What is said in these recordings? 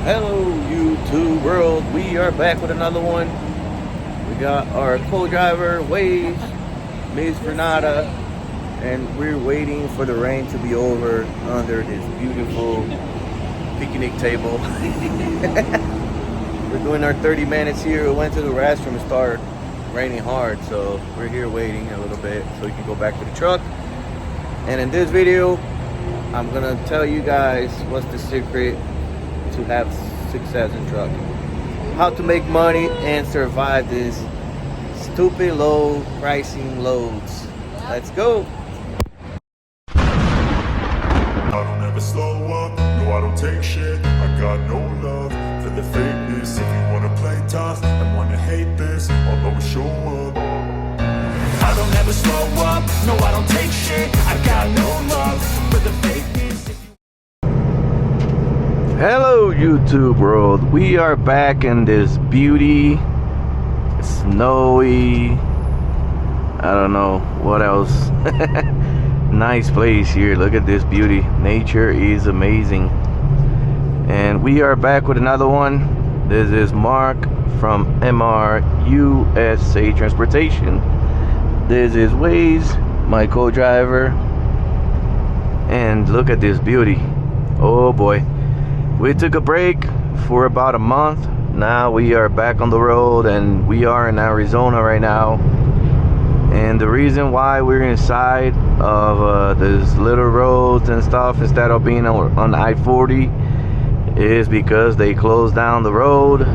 Hello YouTube world, we are back with another one. We got our co-driver Waze, Ms. Renata, and we're waiting for the rain to be over under this beautiful picnic table. We're doing our 30 minutes here. We went to the restroom and started raining hard, so we're here waiting a little bit so we can go back to the truck. And in this video, I'm gonna tell you guys what's the secret to have success in trucking, how to make money and survive this stupid low pricing loads. Let's go. I don't ever slow up, no I don't take shit. I got no love for the fakeness. If you wanna play tough and wanna hate this, I'll always show up. I don't ever slow up, no I don't take shit. I got no love for the fakeness. Hello YouTube world, we are back in this beauty, snowy, I don't know what else. Nice place here. Look at this beauty. Nature is amazing. And we are back with another one. This is Mark from MR USA Transportation. This is Waze, my co-driver. And look at this beauty. Oh boy. We took a break for about a month. Now we are back on the road, and we are in Arizona right now. And the reason why we're inside of these little roads and stuff instead of being on I-40 is because they closed down the road.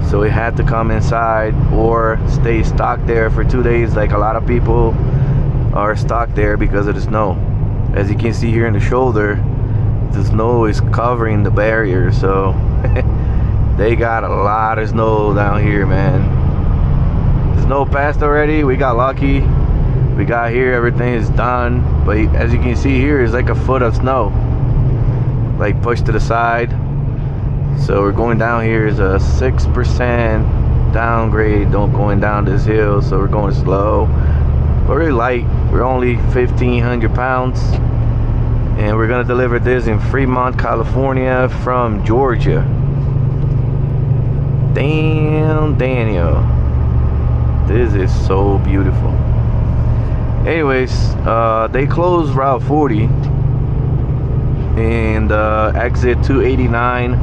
So we had to come inside or stay stuck there for 2 days, like a lot of people are stuck there because of the snow. As you can see here in the shoulder, the snow is covering the barrier, so they got a lot of snow down here, man. The snow passed already. We got lucky. We got here, everything is done, but as you can see here, it's like a foot of snow, like pushed to the side. So we're going down here is a 6% downgrade, don't going down this hill, so we're going slow, very light. We're only 1,500 pounds. And we're gonna deliver this in Fremont, California from Georgia. Damn, Daniel. This is so beautiful. Anyways, they closed Route 40 and exit 289.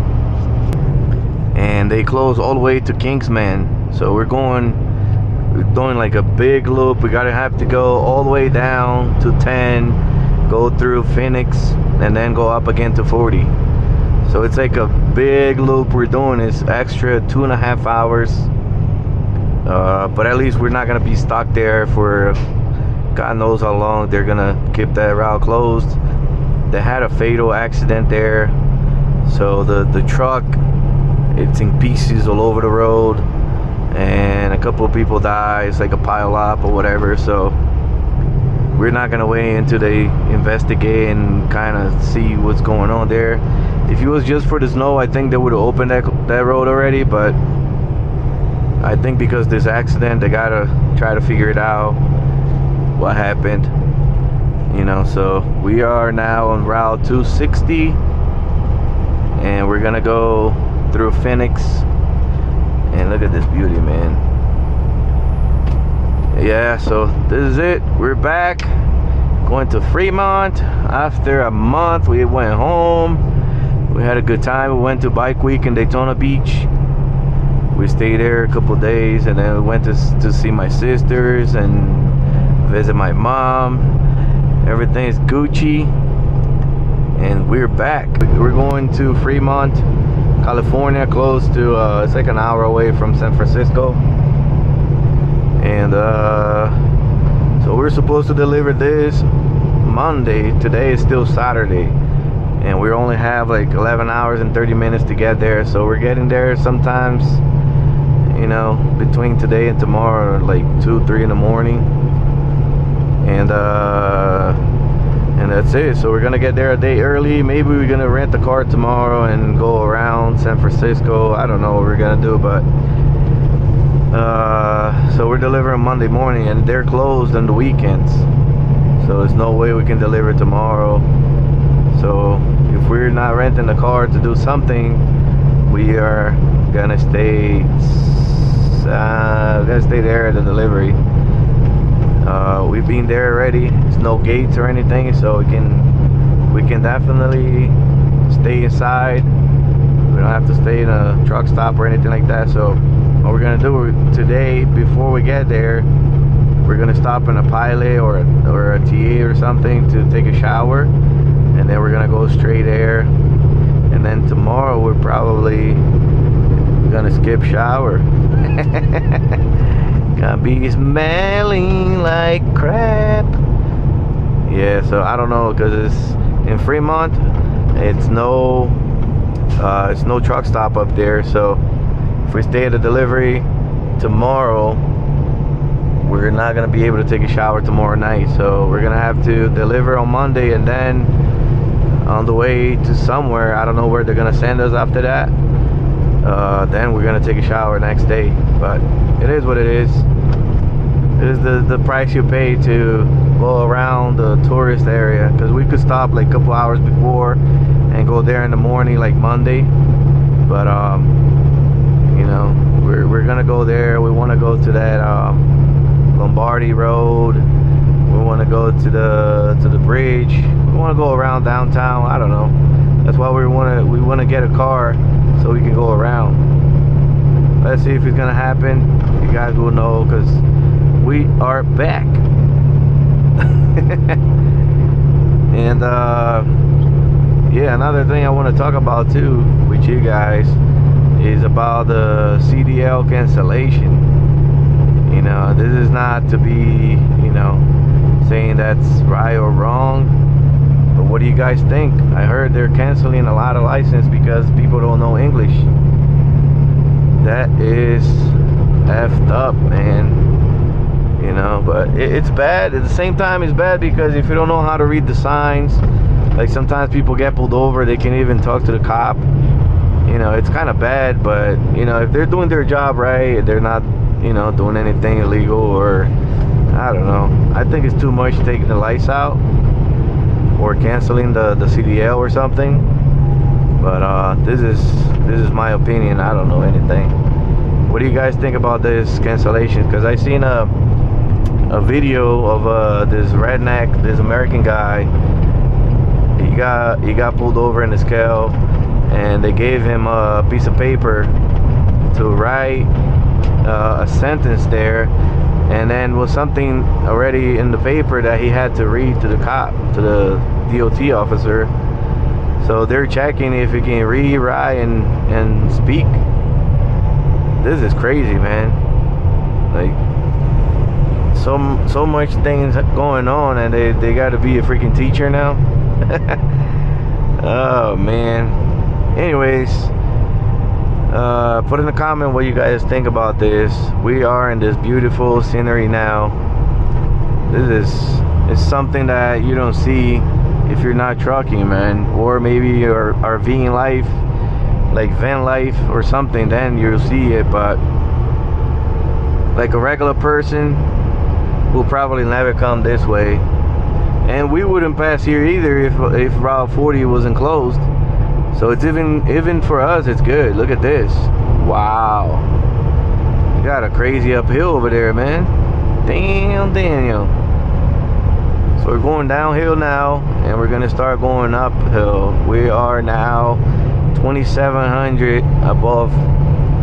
And they closed all the way to Kingsman. So we're doing like a big loop. We gotta have to go all the way down to 10. Go through Phoenix and then go up again to 40. So it's like a big loop we're doing. It's extra 2.5 hours, but at least we're not gonna be stuck there for God knows how long. They're gonna keep that route closed. They had a fatal accident there, so the truck, it's in pieces all over the road, and a couple of people died. It's like a pile up or whatever. So we're not gonna wait until they investigate and kind of see what's going on there. If it was just for the snow, I think they would have opened that road already, but I think because this accident, they gotta try to figure it out what happened, you know. So we are now on Route 260 and we're gonna go through Phoenix. And look at this beauty, man. Yeah, so this is it. We're back going to Fremont after a month. We went home. We had a good time. We went to Bike Week in Daytona Beach. We stayed there a couple days, and then we went to see my sisters and visit my mom. Everything's Gucci, and we're back. We're going to Fremont, California, close to it's like an hour away from San Francisco. And so we're supposed to deliver this Monday. Today is still Saturday, and we only have like 11 hours and 30 minutes to get there. So we're getting there sometimes, you know, between today and tomorrow, like 2-3 in the morning. And that's it. So we're gonna get there a day early. Maybe we're gonna rent a car tomorrow and go around San Francisco. I don't know what we're gonna do, but so we're delivering Monday morning, and they're closed on the weekends, so there's no way we can deliver tomorrow. So if we're not renting a car to do something, we are gonna stay there at the delivery. We've been there already. There's no gates or anything, so we can definitely stay inside. We don't have to stay in a truck stop or anything like that. So what we're gonna do today, before we get there, we're gonna stop in a Pilot or a TA or something to take a shower, and then we're gonna go straight there. And then tomorrow we're probably gonna skip shower. Gonna be smelling like crap. Yeah, so I don't know, because it's in Fremont. It's no truck stop up there. So if we stay at the delivery tomorrow, we're not gonna be able to take a shower tomorrow night. So we're gonna have to deliver on Monday, and then on the way to somewhere, I don't know where they're gonna send us after that. Then we're gonna take a shower next day. But it is what it is. It is the price you pay to go around the tourist area, because we could stop like a couple hours before and go there in the morning, like Monday. But you know, we're gonna go there. We want to go to that Lombardy Road. We want to go to the bridge. We want to go around downtown. I don't know. That's why we want to get a car so we can go around. Let's see if it's gonna happen. You guys will know, because we are back. And yeah, another thing I want to talk about too with you guys is about the CDL cancellation. You know, this is not to be, you know, saying that's right or wrong, but what do you guys think? I heard they're canceling a lot of license because people don't know English. That is effed up, man. You know, but it's bad. At the same time, it's bad because if you don't know how to read the signs, like sometimes people get pulled over, they can't even talk to the cop. You know, it's kind of bad. But you know, if they're doing their job right, they're not, you know, doing anything illegal, or I don't know. I think it's too much taking the lights out or canceling the CDL or something. But this is my opinion. I don't know anything. What do you guys think about this cancellation? Because I seen a video of this redneck, this American guy. He got pulled over in his scale, and they gave him a piece of paper to write a sentence there, and then was something already in the paper that he had to read to the cop, to the DOT officer. So they're checking if he can read, write, and speak. This is crazy, man. Like, so much things going on, and they got to be a freaking teacher now. Oh man. Anyways, put in the comment what you guys think about this. We are in this beautiful scenery now. This is something that you don't see if you're not trucking, man, or maybe you're RVing life, like van life or something, then you'll see it. But like a regular person will probably never come this way, and we wouldn't pass here either if Route 40 wasn't closed. So it's even for us, it's good. Look at this. Wow, you got a crazy uphill over there, man. Damn, Daniel. So we're going downhill now, and we're gonna start going uphill. We are now 2,700 above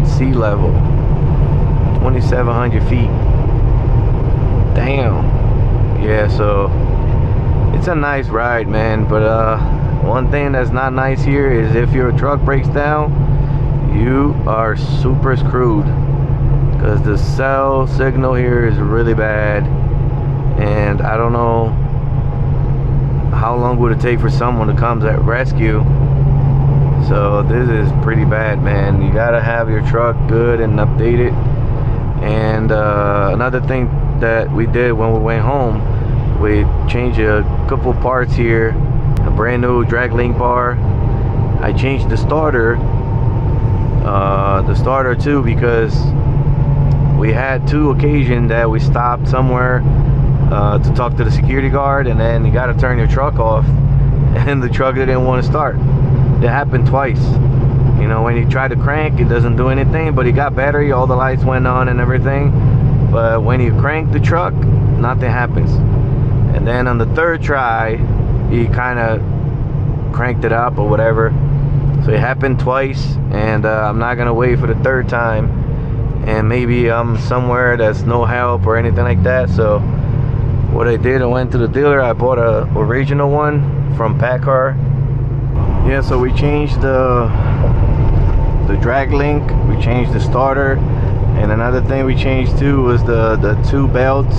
sea level. 2,700 feet. Damn. Yeah, so it's a nice ride, man. But one thing that's not nice here is if your truck breaks down, you are super screwed, because the cell signal here is really bad, and I don't know how long would it take for someone to come to rescue. So this is pretty bad, man. You gotta have your truck good and updated. And another thing that we did when we went home, we changed a couple parts here. A brand new drag link bar. I changed the starter too, because we had two occasions that we stopped somewhere to talk to the security guard, and then you got to turn your truck off, and the truck didn't want to start. It happened twice. You know, when you try to crank, it doesn't do anything, but it got battery, all the lights went on and everything. But when you crank the truck, nothing happens. And then on the third try, he kind of cranked it up or whatever. So it happened twice, and I'm not gonna wait for the third time. And maybe I'm somewhere that's no help or anything like that. So what I did, I went to the dealer, I bought a original one from Packard. Yeah, so we changed the drag link, we changed the starter, and another thing we changed too was the two belts,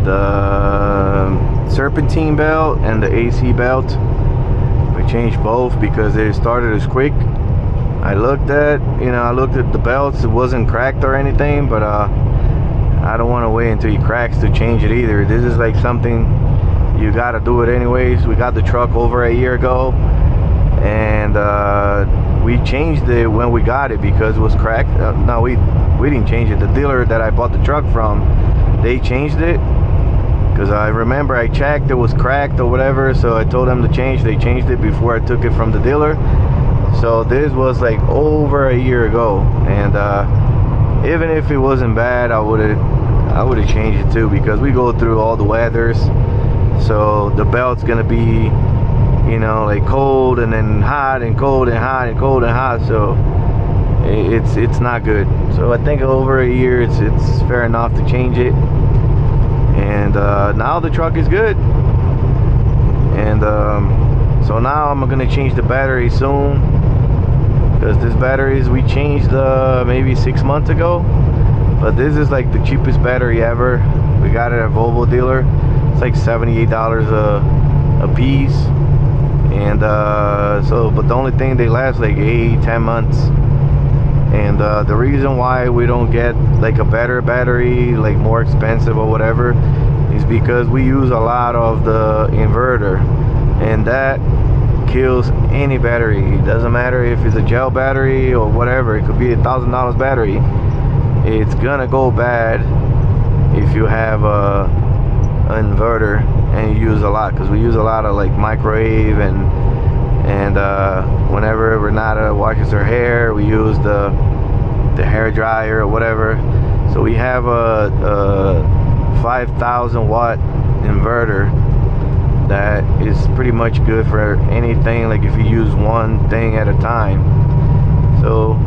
the serpentine belt and the AC belt. We changed both because they started as quick. I looked at the belts, it wasn't cracked or anything, but I don't want to wait until he cracks to change it either. This is like something you gotta do it anyways. We got the truck over a year ago, and we changed it when we got it because it was cracked. No, we didn't change it. The dealer that I bought the truck from, they changed it, because I remember I checked, it was cracked or whatever, so I told them to change. They changed it before I took it from the dealer. So this was like over a year ago, and even if it wasn't bad, I would have changed it too, because we go through all the weathers. So the belt's gonna be, you know, like cold and then hot and cold and hot and cold and hot. So it's not good. So I think over a year it's fair enough to change it. And now the truck is good. And so now I'm gonna change the battery soon, because this batteries we changed maybe 6 months ago. But this is like the cheapest battery ever. We got it at Volvo dealer. It's like $78 a piece. And but the only thing, they last like 8-10 months. And the reason why we don't get like a better battery, like more expensive or whatever, is because we use a lot of the inverter, and that kills any battery. It doesn't matter if it's a gel battery or whatever. It could be $1,000 battery. It's gonna go bad if you have an inverter and you use a lot, because we use a lot of like microwave, and whenever Renata washes her hair, we use the hair dryer or whatever. So we have a 5,000 watt inverter that is pretty much good for anything, like if you use one thing at a time. So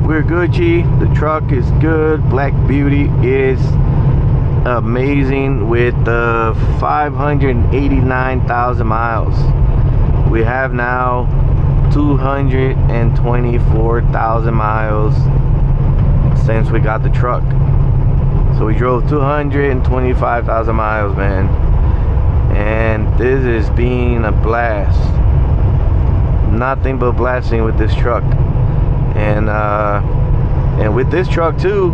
we're Gucci. The truck is good. Black Beauty is amazing with 589,000 miles. We have now 224,000 miles since we got the truck. So we drove 225,000 miles, man, and this is being a blast. Nothing but blessing with this truck. And with this truck too,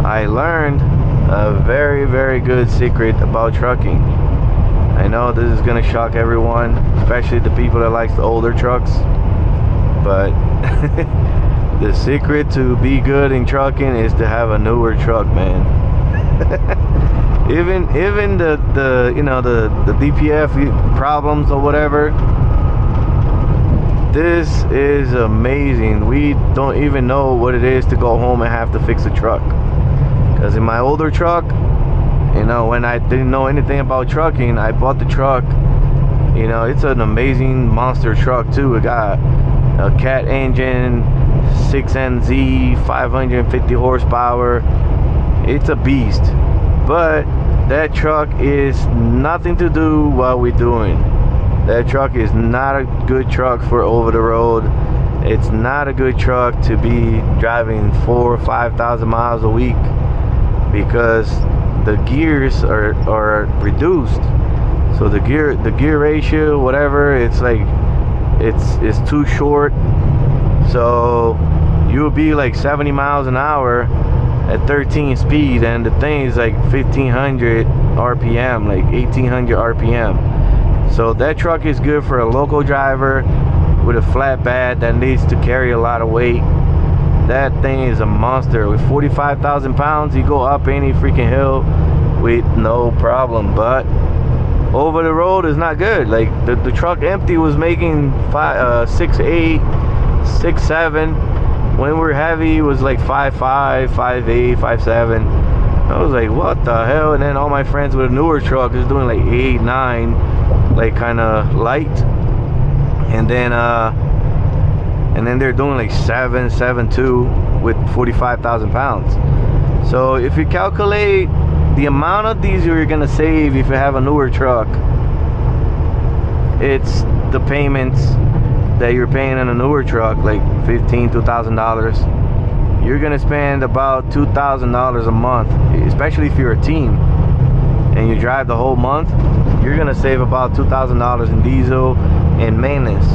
I learned a very, very good secret about trucking. I know this is gonna shock everyone, especially the people that likes the older trucks, but the secret to be good in trucking is to have a newer truck, man. even the you know, the DPF problems or whatever, this is amazing. We don't even know what it is to go home and have to fix a truck. Because in my older truck, you know, when I didn't know anything about trucking, I bought the truck. You know, it's an amazing monster truck too. It got a cat engine, 6NZ, 550 horsepower. It's a beast. But that truck is nothing to do what we're doing. That truck is not a good truck for over the road. It's not a good truck to be driving 4,000 or 5,000 miles a week, because the gears are reduced. So the gear ratio, whatever, it's like it's too short. So you'll be like 70 miles an hour at 13 speed, and the thing is like 1,500 RPM, like 1,800 RPM. So that truck is good for a local driver with a flatbed that needs to carry a lot of weight. That thing is a monster. With 45,000 pounds, you go up any freaking hill with no problem. But over the road is not good. Like the truck empty was making 6.8, 6.7. When we're heavy, it was like 5.5, 5.8, 5.7. I was like, what the hell? And then all my friends with a newer truck is doing like 8, 9, like kind of light. And then they're doing like 7.2 with 45,000 pounds. So if you calculate the amount of diesel you're gonna save if you have a newer truck, it's the payments that you're paying on a newer truck, like $1,500 to $2,000. You're gonna spend about $2,000 a month, especially if you're a team and you drive the whole month. You're gonna save about $2,000 in diesel and maintenance.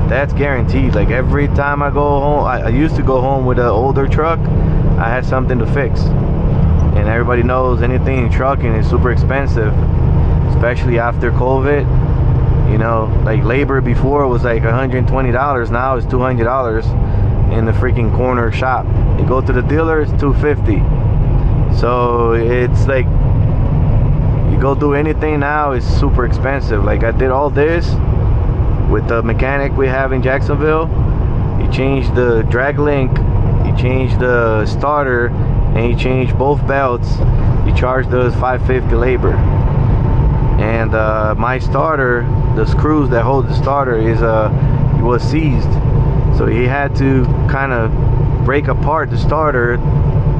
That's guaranteed. Like every time I go home, I used to go home with an older truck, I had something to fix. And everybody knows anything in trucking is super expensive, especially after COVID. You know, like labor before was like $120, now it's $200 in the freaking corner shop. You go to the dealer, it's $250. So it's like, you go do anything now, it's super expensive. Like I did all this with the mechanic we have in Jacksonville. He changed the drag link, he changed the starter, and he changed both belts. He charged us $550 labor. And my starter, the screws that hold the starter was seized, so he had to kind of break apart the starter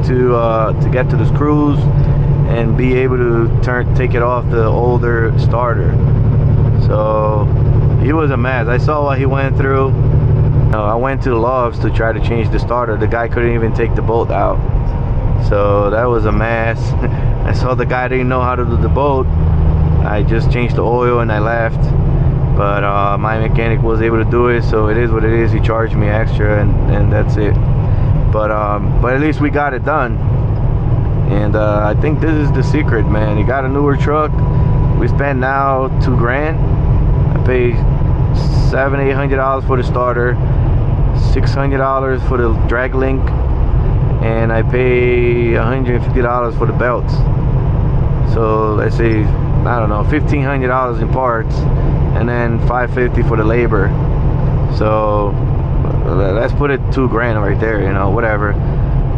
to get to the screws and be able to take it off the older starter. So he was a mess. I saw what he went through. I went to the Loves to try to change the starter. The guy couldn't even take the bolt out, so that was a mess. I saw the guy didn't know how to do the bolt. I just changed the oil and I left, but my mechanic was able to do it, so it is what it is. He charged me extra, and that's it. But at least we got it done. And I think this is the secret, man. You got a newer truck, we spend now $2,000. I pay $700-800 for the starter, $600 for the drag link, and I pay $150 for the belts. So let's say, I don't know, $1,500 in parts, and then $550 for the labor. So let's put it $2,000 right there, you know, whatever.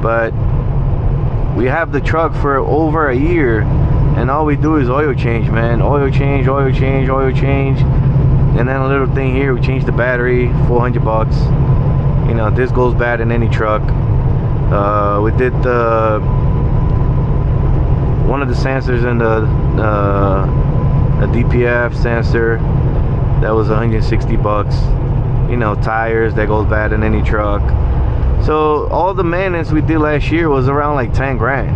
But we have the truck for over a year, and all we do is oil change, man. Oil change, oil change, oil change. And then a little thing here, we change the battery, $400. You know, this goes bad in any truck. We did one of the sensors in the DPF sensor, that was $160. You know, tires, that goes bad in any truck. So all the maintenance we did last year was around like $10,000.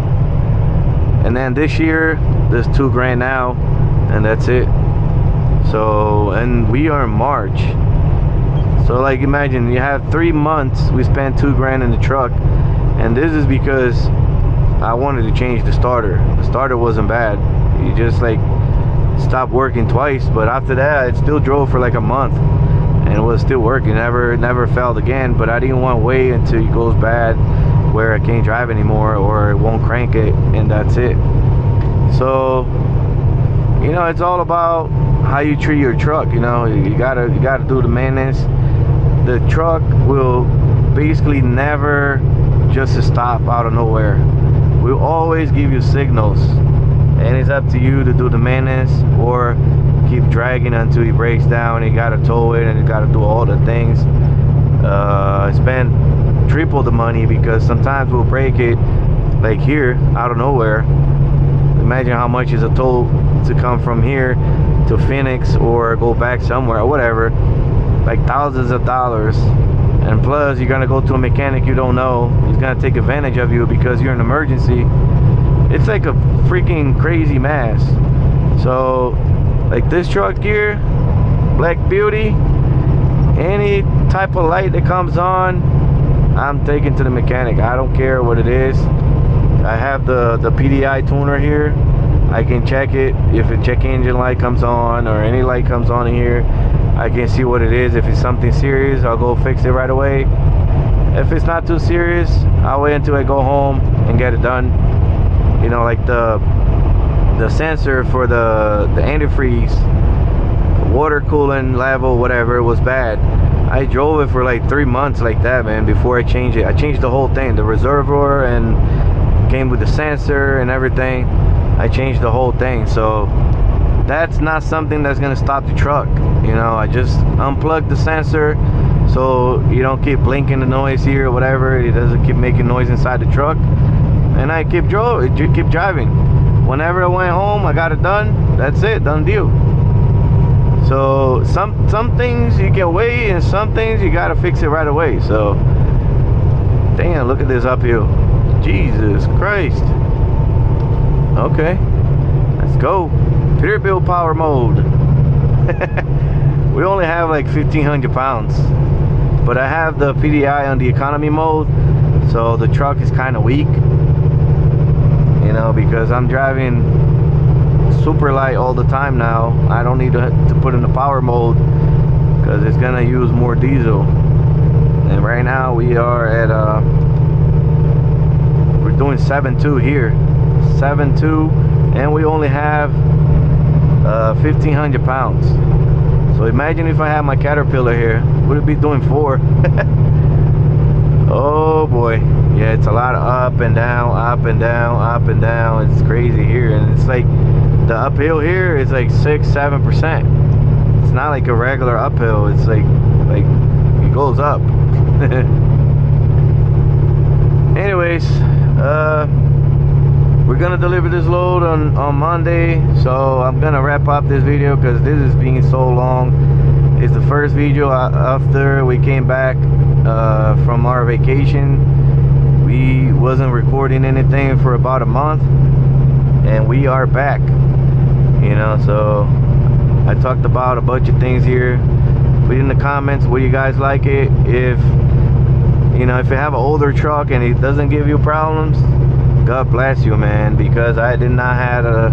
And then this year, there's $2,000 now, and that's it. So, and we are in March. So like imagine you have 3 months, we spent $2,000 in the truck, and this is because I wanted to change the starter. The starter wasn't bad. You just like stopped working twice, but after that it still drove for like a month and it was still working. Never failed again. But I didn't want to wait until it goes bad where I can't drive anymore or it won't crank it, and that's it. So you know, it's all about how you treat your truck. You know, you gotta do the maintenance. The truck will basically never just stop out of nowhere. We'll always give you signals, and it's up to you to do the maintenance or keep dragging until he breaks down. You gotta tow it and you gotta do all the things. Spend triple the money because sometimes we'll break it like here out of nowhere. Imagine how much is a tow to come from here to Phoenix or go back somewhere or whatever, like thousands of dollars. And plus you're gonna go to a mechanic you don't know. He's gonna take advantage of you because you're an emergency. It's like a freaking crazy mess. So like this truck here, Black Beauty, any type of light that comes on, I'm taking to the mechanic. I don't care what it is. I have the PDI tuner here. I can check it. If a check engine light comes on or any light comes on in here, I can see what it is. If it's something serious, I'll go fix it right away. If it's not too serious, I'll wait until I go home and get it done. You know, like the the sensor for the antifreeze, water coolant level, whatever, was bad. I drove it for like 3 months like that, man, before I changed it. I changed the whole thing, the reservoir, and came with the sensor and everything. I changed the whole thing. So that's not something that's gonna stop the truck. You know, I just unplugged the sensor so you don't keep blinking the noise here or whatever. It doesn't keep making noise inside the truck, and I keep driving. Whenever I went home, I got it done. That's it, done deal. So some things you can wait, and some things you gotta fix it right away. So damn, look at this uphill. Jesus Christ. Okay, let's go. Peterbilt power mode. We only have like 1,500 pounds, but I have the PDI on the economy mode, so the truck is kind of weak, you know, because I'm driving super light all the time now. I don't need to put in the power mode because it's gonna use more diesel. And right now we are at we're doing 7.2 here, 7.2, and we only have 1,500 pounds. So imagine if I had my Caterpillar here, would it be doing 4? Oh boy, yeah, it's a lot of up and down, up and down, up and down. It's crazy here, and it's like the uphill here is like 6-7%. It's not like a regular uphill. It's like it goes up. Anyways, we're gonna deliver this load on Monday, so I'm gonna wrap up this video because this is being so long. It's the first video after we came back from our vacation. We wasn't recording anything for about a month, and we are back, you know. So I talked about a bunch of things here. Put in the comments, would you guys like it if, you know, if you have an older truck and it doesn't give you problems? God bless you, man, because I did not have a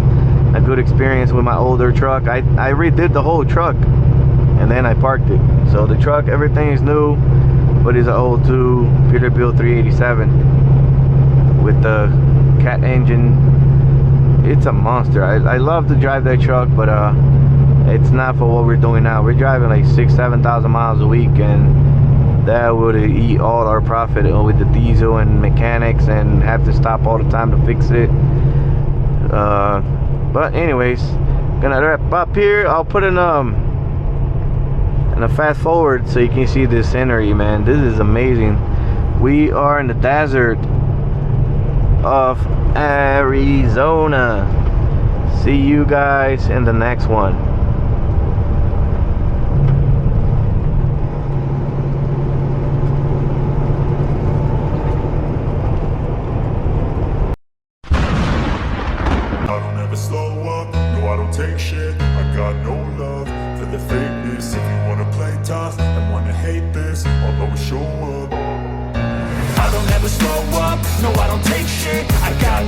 good experience with my older truck. I redid the whole truck and then I parked it. So the truck, everything is new, but it's an 02 Peterbilt 387 with the cat engine. It's a monster. I love to drive that truck, but it's not for what we're doing now. We're driving like 6,000-7,000 miles a week, and that would eat all our profit with the diesel and mechanics, and have to stop all the time to fix it. But anyways, gonna wrap up here. I'll put in a fast forward so you can see this scenery, man. This is amazing. We are in the desert of Arizona. See you guys in the next one. Slow up, no, I don't take shit. I got no love for the fakeness. If you wanna play tough and wanna hate this, I'll always show up. I don't ever slow up, no, I don't take shit. I got